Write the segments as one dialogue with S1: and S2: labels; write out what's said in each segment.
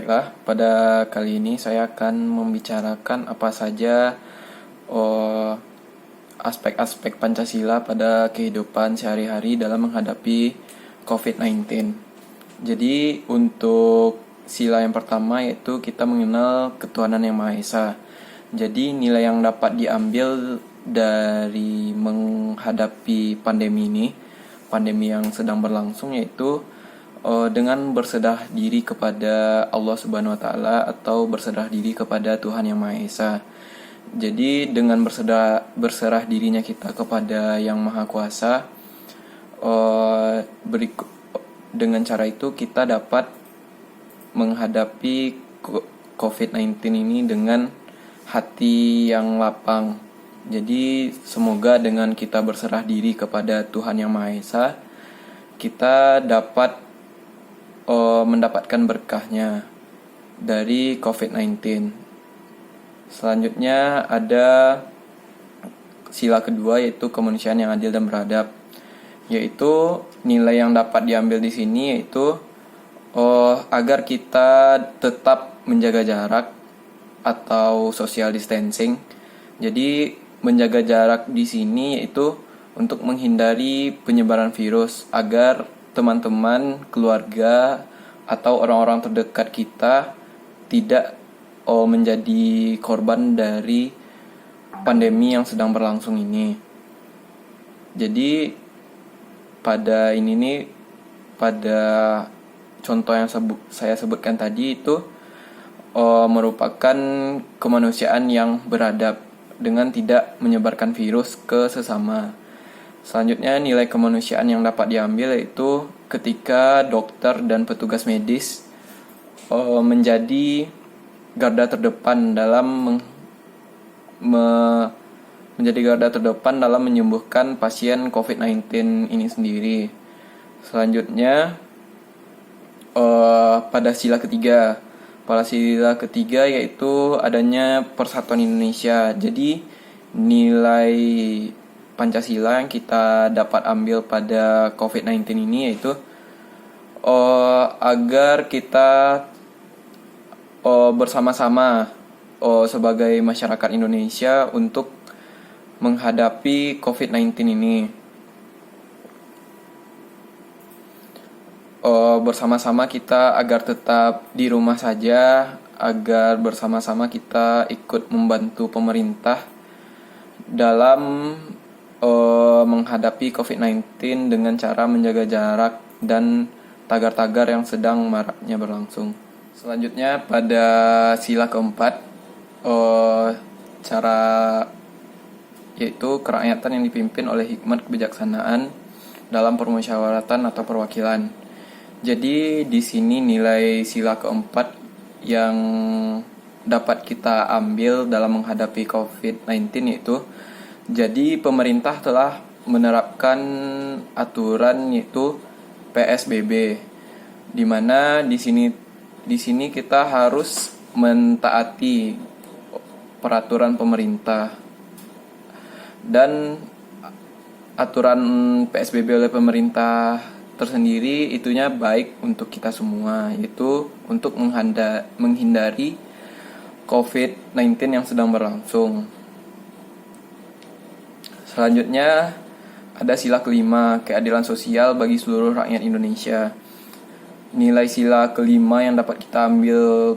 S1: Baiklah, pada kali ini saya akan membicarakan apa saja oh, aspek-aspek Pancasila pada kehidupan sehari-hari dalam menghadapi COVID-19. Jadi untuk sila yang pertama yaitu kita mengenal ketuhanan yang Maha Esa. Jadi nilai yang dapat diambil dari menghadapi pandemi yang sedang berlangsung yaitu dengan berserah diri kepada Allah Subhanahu wa taala atau berserah diri kepada Tuhan yang Maha Esa. Jadi dengan berserah dirinya kita kepada Yang Maha Kuasa, dengan cara itu kita dapat menghadapi COVID-19 ini dengan hati yang lapang. Jadi semoga dengan kita berserah diri kepada Tuhan yang Maha Esa, kita dapat mendapatkan berkahnya dari COVID-19. Selanjutnya ada sila kedua yaitu kemanusiaan yang adil dan beradab. Yaitu nilai yang dapat diambil di sini yaitu agar kita tetap menjaga jarak atau social distancing. Jadi menjaga jarak di sini yaitu untuk menghindari penyebaran virus agar teman-teman, keluarga, atau orang-orang terdekat kita tidak menjadi korban dari pandemi yang sedang berlangsung ini. Jadi pada contoh yang saya sebutkan tadi itu merupakan kemanusiaan yang beradab dengan tidak menyebarkan virus ke sesama. Selanjutnya nilai kemanusiaan yang dapat diambil yaitu ketika dokter dan petugas medis menjadi garda terdepan dalam menyembuhkan pasien COVID-19 ini sendiri. Selanjutnya pada sila ketiga yaitu adanya persatuan Indonesia. Jadi nilai Pancasila yang kita dapat ambil pada COVID-19 ini yaitu agar kita bersama-sama sebagai masyarakat Indonesia untuk menghadapi COVID-19 ini. Bersama-sama kita agar tetap di rumah saja, agar bersama-sama kita ikut membantu pemerintah dalam menghadapi COVID-19 dengan cara menjaga jarak dan tagar-tagar yang sedang maraknya berlangsung. Selanjutnya pada sila keempat, cara yaitu kerakyatan yang dipimpin oleh hikmat kebijaksanaan dalam permusyawaratan atau perwakilan. Jadi di sini nilai sila keempat yang dapat kita ambil dalam menghadapi COVID-19 yaitu jadi pemerintah telah menerapkan aturan yaitu PSBB, di mana di sini kita harus mentaati peraturan pemerintah. Dan aturan PSBB oleh pemerintah tersendiri itunya baik untuk kita semua, yaitu untuk menghindari COVID-19 yang sedang berlangsung. Selanjutnya ada sila kelima, keadilan sosial bagi seluruh rakyat Indonesia. Nilai sila kelima yang dapat kita ambil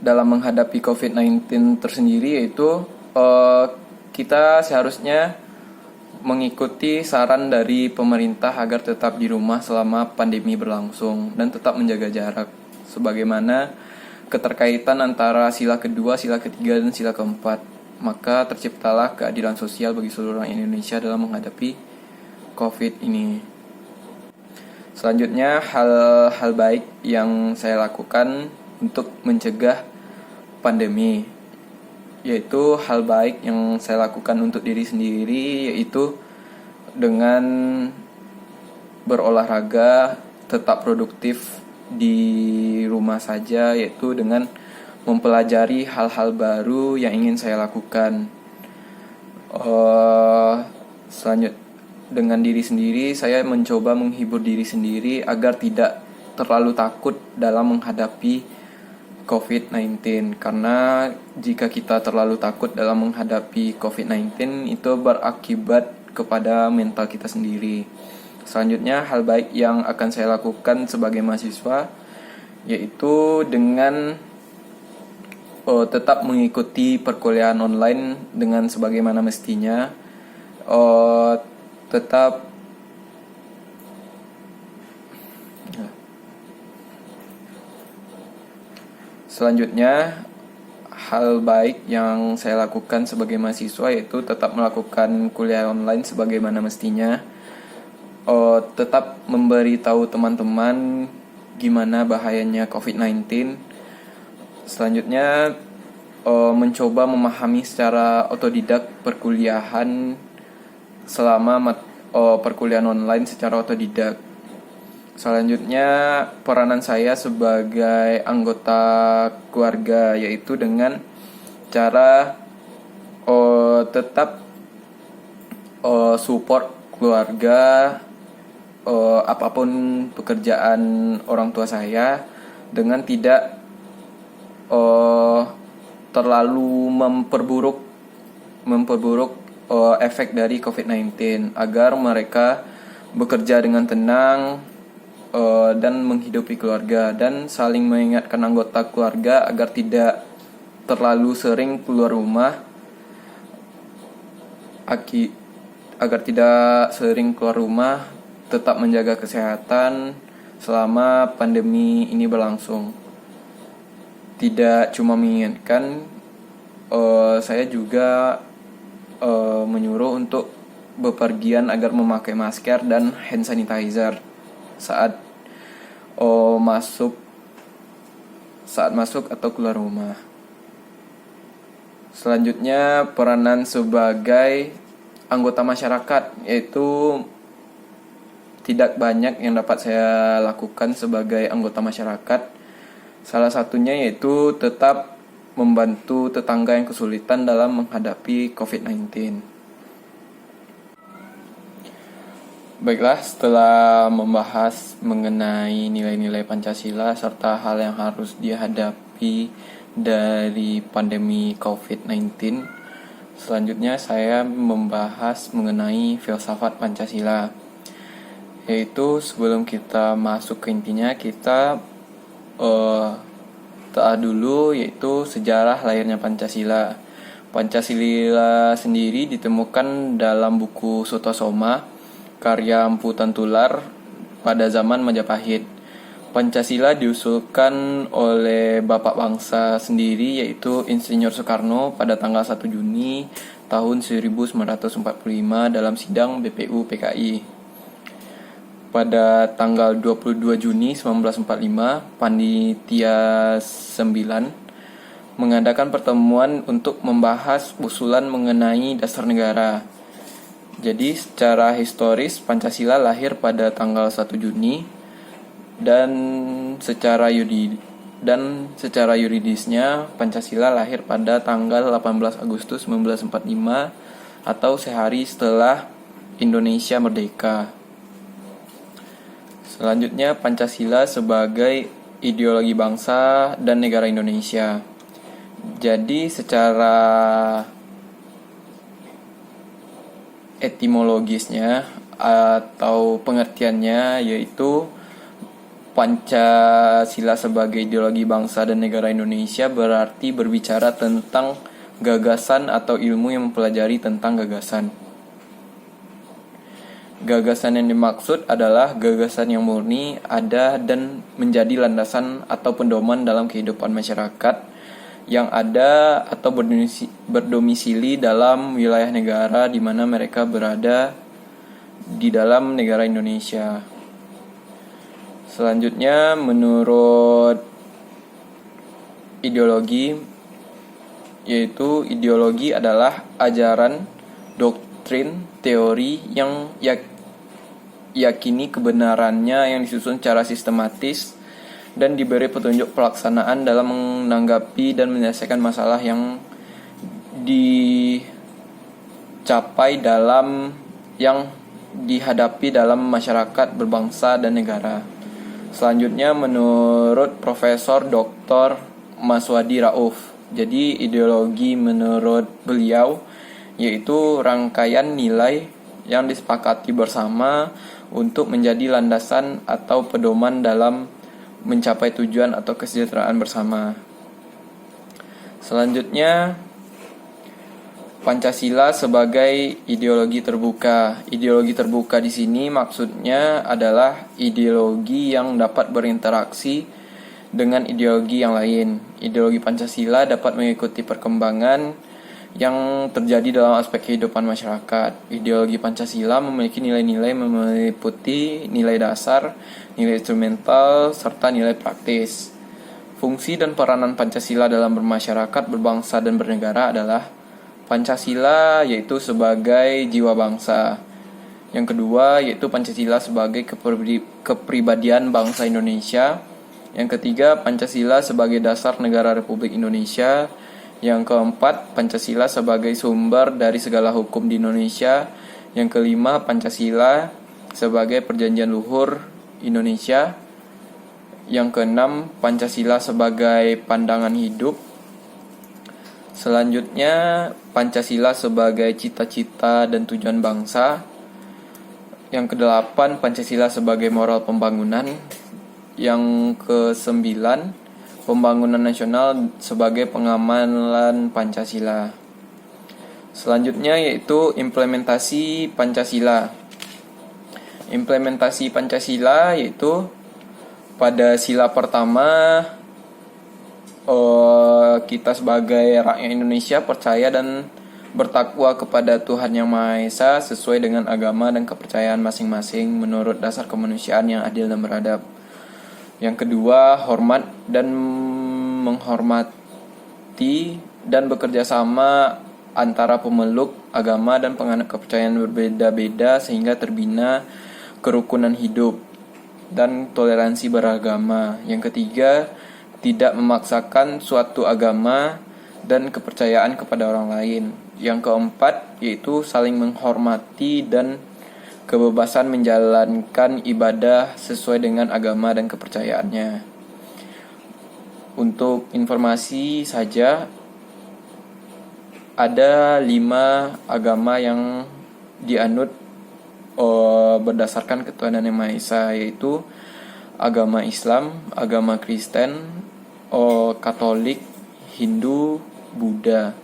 S1: dalam menghadapi COVID-19 tersendiri yaitu kita seharusnya mengikuti saran dari pemerintah agar tetap di rumah selama pandemi berlangsung dan tetap menjaga jarak, sebagaimana keterkaitan antara sila kedua, sila ketiga, dan sila keempat. Maka terciptalah keadilan sosial bagi seluruh rakyat Indonesia dalam menghadapi COVID ini. Selanjutnya hal-hal baik yang saya lakukan untuk mencegah pandemi, yaitu hal baik yang saya lakukan untuk diri sendiri yaitu dengan berolahraga, tetap produktif di rumah saja, yaitu dengan mempelajari hal-hal baru yang ingin saya lakukan. Selanjutnya dengan diri sendiri, saya mencoba menghibur diri sendiri agar tidak terlalu takut dalam menghadapi COVID-19, karena jika kita terlalu takut dalam menghadapi COVID-19 itu berakibat kepada mental kita sendiri. Selanjutnya, hal baik yang akan saya lakukan sebagai mahasiswa yaitu dengan tetap mengikuti perkuliahan online dengan sebagaimana mestinya. Tetap Selanjutnya, hal baik yang saya lakukan sebagai mahasiswa yaitu tetap melakukan kuliah online sebagaimana mestinya. Tetap memberitahu teman-teman gimana bahayanya COVID-19. Selanjutnya, mencoba memahami secara otodidak perkuliahan selama perkuliahan online secara otodidak. Selanjutnya, peranan saya sebagai anggota keluarga yaitu dengan cara tetap support keluarga, apapun pekerjaan orang tua saya, dengan tidak terlalu memperburuk efek dari COVID-19, agar mereka bekerja dengan tenang dan menghidupi keluarga, dan saling mengingatkan anggota keluarga agar tidak terlalu sering keluar rumah, tetap menjaga kesehatan selama pandemi ini berlangsung. Tidak cuma mengingatkan, saya juga menyuruh untuk bepergian agar memakai masker dan hand sanitizer saat masuk atau keluar rumah. Selanjutnya, peranan sebagai anggota masyarakat, yaitu tidak banyak yang dapat saya lakukan sebagai anggota masyarakat. Salah satunya yaitu tetap membantu tetangga yang kesulitan dalam menghadapi COVID-19. Baiklah, setelah membahas mengenai nilai-nilai Pancasila serta hal yang harus dihadapi dari pandemi COVID-19, selanjutnya saya membahas mengenai filsafat Pancasila. Yaitu sebelum kita masuk ke intinya, kita dulu yaitu sejarah lahirnya Pancasila. Pancasila sendiri ditemukan dalam buku Sutosoma karya Mpu Tantular pada zaman Majapahit. Pancasila diusulkan oleh Bapak Bangsa sendiri yaitu Insinyur Soekarno pada tanggal 1 Juni tahun 1945 dalam sidang BPU PKI. Pada tanggal 22 Juni 1945, Panitia 9 mengadakan pertemuan untuk membahas usulan mengenai dasar negara. Jadi secara historis Pancasila lahir pada tanggal 1 Juni dan secara yuridisnya Pancasila lahir pada tanggal 18 Agustus 1945 atau sehari setelah Indonesia merdeka. Selanjutnya, Pancasila sebagai ideologi bangsa dan negara Indonesia. Jadi secara etimologisnya atau pengertiannya yaitu Pancasila sebagai ideologi bangsa dan negara Indonesia berarti berbicara tentang gagasan atau ilmu yang mempelajari tentang gagasan. Gagasan yang dimaksud adalah gagasan yang murni, ada dan menjadi landasan atau pedoman dalam kehidupan masyarakat yang ada atau berdomisili dalam wilayah negara di mana mereka berada di dalam negara Indonesia. Selanjutnya, menurut ideologi, yaitu ideologi adalah ajaran, doktrin, teori yang yakini kebenarannya yang disusun secara sistematis dan diberi petunjuk pelaksanaan dalam menanggapi dan menyelesaikan masalah yang dihadapi dalam masyarakat berbangsa dan negara. Selanjutnya menurut Profesor Dr. Maswadi Rauf. Jadi ideologi menurut beliau yaitu rangkaian nilai yang disepakati bersama untuk menjadi landasan atau pedoman dalam mencapai tujuan atau kesejahteraan bersama. Selanjutnya Pancasila sebagai ideologi terbuka. Ideologi terbuka di sini maksudnya adalah ideologi yang dapat berinteraksi dengan ideologi yang lain. Ideologi Pancasila dapat mengikuti perkembangan yang terjadi dalam aspek kehidupan masyarakat. Ideologi Pancasila memiliki nilai-nilai meliputi nilai dasar, nilai instrumental, serta nilai praktis. Fungsi dan peranan Pancasila dalam bermasyarakat, berbangsa, dan bernegara adalah Pancasila yaitu sebagai jiwa bangsa. Yang kedua yaitu Pancasila sebagai kepribadian bangsa Indonesia. Yang ketiga Pancasila sebagai dasar negara Republik Indonesia. Yang keempat Pancasila sebagai sumber dari segala hukum di Indonesia. Yang kelima Pancasila sebagai perjanjian luhur Indonesia. Yang keenam Pancasila sebagai pandangan hidup. Selanjutnya, Pancasila sebagai cita-cita dan tujuan bangsa. Yang kedelapan, Pancasila sebagai moral pembangunan. Yang kesembilan, pembangunan nasional sebagai pengamalan Pancasila. Selanjutnya yaitu implementasi Pancasila. Implementasi Pancasila yaitu pada sila pertama, kita sebagai rakyat Indonesia percaya dan bertakwa kepada Tuhan Yang Maha Esa sesuai dengan agama dan kepercayaan masing-masing menurut dasar kemanusiaan yang adil dan beradab. Yang kedua, hormat dan menghormati dan bekerja sama antara pemeluk agama dan penganut kepercayaan berbeda-beda sehingga terbina kerukunan hidup dan toleransi beragama. Yang ketiga, tidak memaksakan suatu agama dan kepercayaan kepada orang lain. Yang keempat yaitu saling menghormati dan kebebasan menjalankan ibadah sesuai dengan agama dan kepercayaannya. Untuk informasi saja, ada 5 agama yang dianut berdasarkan ketuhanan Yang Maha Esa, yaitu agama Islam, agama Kristen, Katolik, Hindu, Buddha.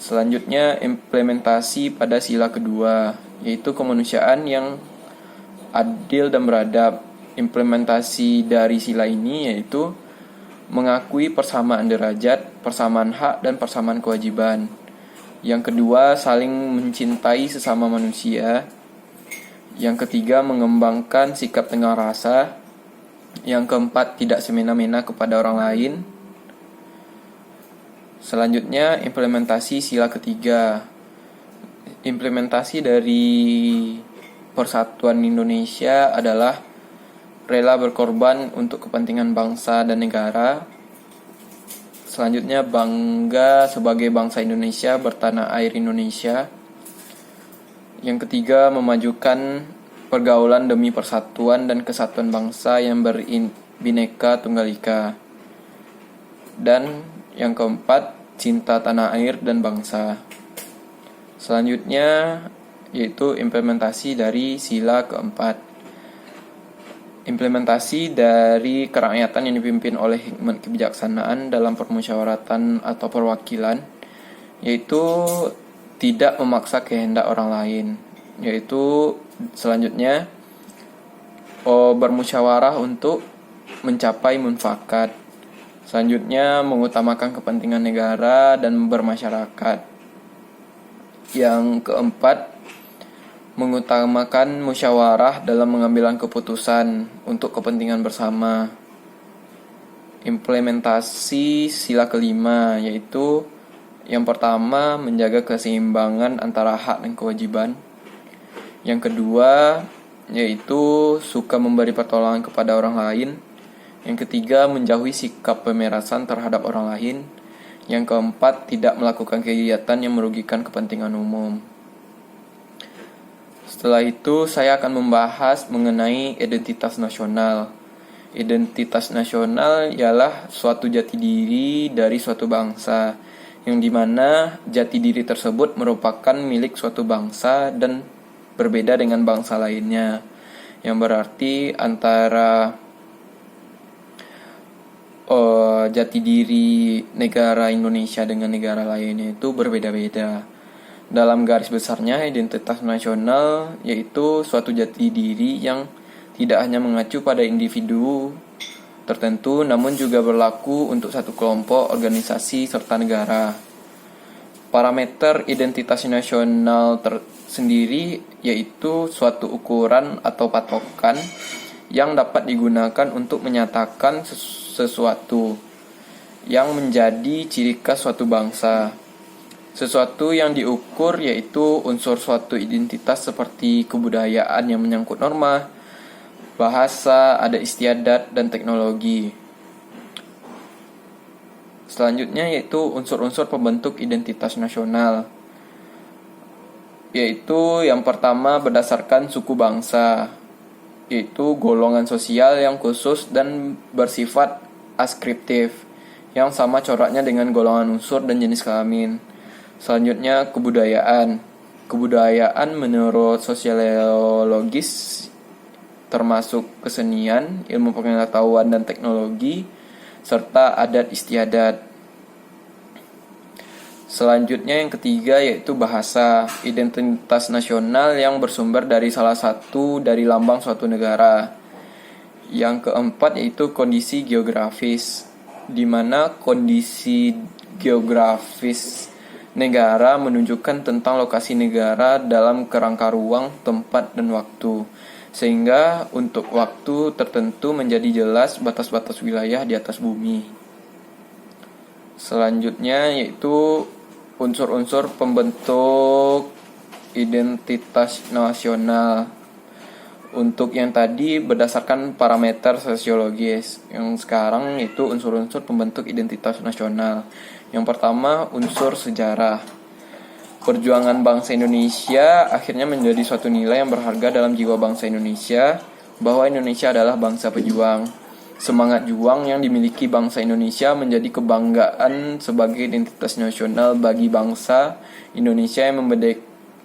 S1: Selanjutnya implementasi pada sila kedua, yaitu kemanusiaan yang adil dan beradab. Implementasi dari sila ini yaitu mengakui persamaan derajat, persamaan hak, dan persamaan kewajiban. Yang kedua, saling mencintai sesama manusia. Yang ketiga, mengembangkan sikap tengah rasa. Yang keempat, tidak semena-mena kepada orang lain. Selanjutnya, implementasi sila ketiga. Implementasi dari Persatuan Indonesia adalah rela berkorban untuk kepentingan bangsa dan negara. Selanjutnya, bangga sebagai bangsa Indonesia bertanah air Indonesia. Yang ketiga, memajukan pergaulan demi persatuan dan kesatuan bangsa yang berbineka tunggal ika. Dan yang keempat, cinta tanah air dan bangsa. Selanjutnya yaitu implementasi dari sila keempat. Implementasi dari kerakyatan yang dipimpin oleh hikmat kebijaksanaan dalam permusyawaratan atau perwakilan, yaitu tidak memaksa kehendak orang lain. Yaitu selanjutnya bermusyawarah untuk mencapai mufakat. Selanjutnya mengutamakan kepentingan negara dan bermasyarakat. Yang keempat, mengutamakan musyawarah dalam mengambil keputusan untuk kepentingan bersama. Implementasi sila kelima yaitu yang pertama, menjaga keseimbangan antara hak dan kewajiban. Yang kedua, yaitu suka memberi pertolongan kepada orang lain. Yang ketiga, menjauhi sikap pemerasan terhadap orang lain. Yang keempat, tidak melakukan kegiatan yang merugikan kepentingan umum. Setelah itu saya akan membahas mengenai identitas nasional. Identitas nasional ialah suatu jati diri dari suatu bangsa, yang dimana jati diri tersebut merupakan milik suatu bangsa dan berbeda dengan bangsa lainnya. Yang berarti antara jati diri negara Indonesia dengan negara lainnya itu berbeda-beda. Dalam garis besarnya, identitas nasional yaitu suatu jati diri yang tidak hanya mengacu pada individu tertentu, namun juga berlaku untuk satu kelompok, organisasi, serta negara. Parameter identitas nasional tersendiri yaitu suatu ukuran atau patokan yang dapat digunakan untuk menyatakan sesuatu yang menjadi ciri khas suatu bangsa. Sesuatu yang diukur yaitu unsur suatu identitas seperti kebudayaan yang menyangkut norma, bahasa, adat istiadat, dan teknologi. Selanjutnya yaitu unsur-unsur pembentuk identitas nasional. Yaitu yang pertama berdasarkan suku bangsa, yaitu golongan sosial yang khusus dan bersifat askriptif, yang sama coraknya dengan golongan unsur dan jenis kelamin. Selanjutnya kebudayaan. Kebudayaan menurut sosiologis termasuk kesenian, ilmu pengetahuan dan teknologi, serta adat istiadat. Selanjutnya yang ketiga yaitu bahasa. Identitas nasional yang bersumber dari salah satu dari lambang suatu negara. Yang keempat yaitu kondisi geografis, di mana kondisi geografis negara menunjukkan tentang lokasi negara dalam kerangka ruang, tempat, dan waktu. Sehingga untuk waktu tertentu menjadi jelas batas-batas wilayah di atas bumi. Selanjutnya yaitu unsur-unsur pembentuk identitas nasional. Untuk yang tadi berdasarkan parameter sosiologis, yang sekarang itu unsur-unsur pembentuk identitas nasional. Yang pertama, unsur sejarah. Perjuangan bangsa Indonesia akhirnya menjadi suatu nilai yang berharga dalam jiwa bangsa Indonesia, bahwa Indonesia adalah bangsa pejuang. Semangat juang yang dimiliki bangsa Indonesia menjadi kebanggaan sebagai identitas nasional bagi bangsa Indonesia yang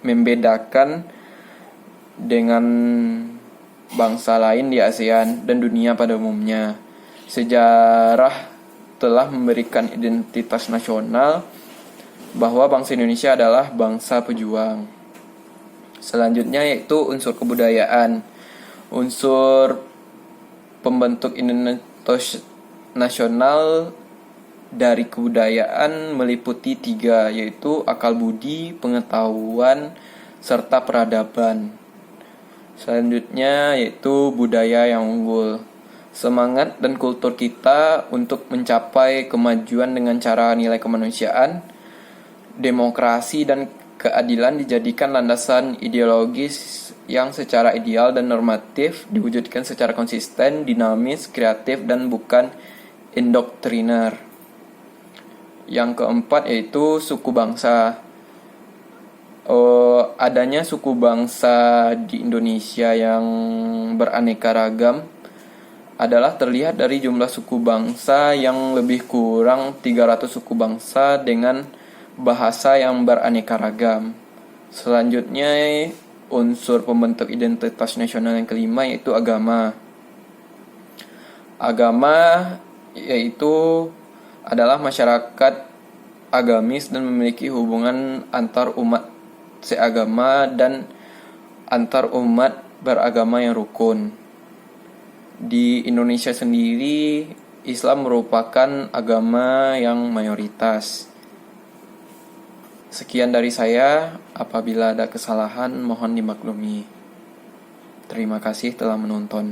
S1: membedakan dengan bangsa lain di ASEAN dan dunia pada umumnya. Sejarah telah memberikan identitas nasional bahwa bangsa Indonesia adalah bangsa pejuang. Selanjutnya yaitu unsur kebudayaan. Unsur pembentuk identitas nasional dari kebudayaan meliputi 3, yaitu akal budi, pengetahuan, serta peradaban. Selanjutnya yaitu budaya yang unggul. Semangat dan kultur kita untuk mencapai kemajuan dengan cara nilai kemanusiaan, demokrasi, dan keadilan dijadikan landasan ideologis yang secara ideal dan normatif diwujudkan secara konsisten, dinamis, kreatif, dan bukan indoktriner. Yang keempat yaitu suku bangsa. Adanya suku bangsa di Indonesia yang beraneka ragam adalah terlihat dari jumlah suku bangsa yang lebih kurang 300 suku bangsa dengan bahasa yang beraneka ragam. Selanjutnya unsur pembentuk identitas nasional yang kelima yaitu agama. Agama yaitu adalah masyarakat agamis dan memiliki hubungan antar umat seagama dan antar umat beragama yang rukun. Di Indonesia sendiri, Islam merupakan agama yang mayoritas. Sekian dari saya, apabila ada kesalahan mohon dimaklumi. Terima kasih telah menonton.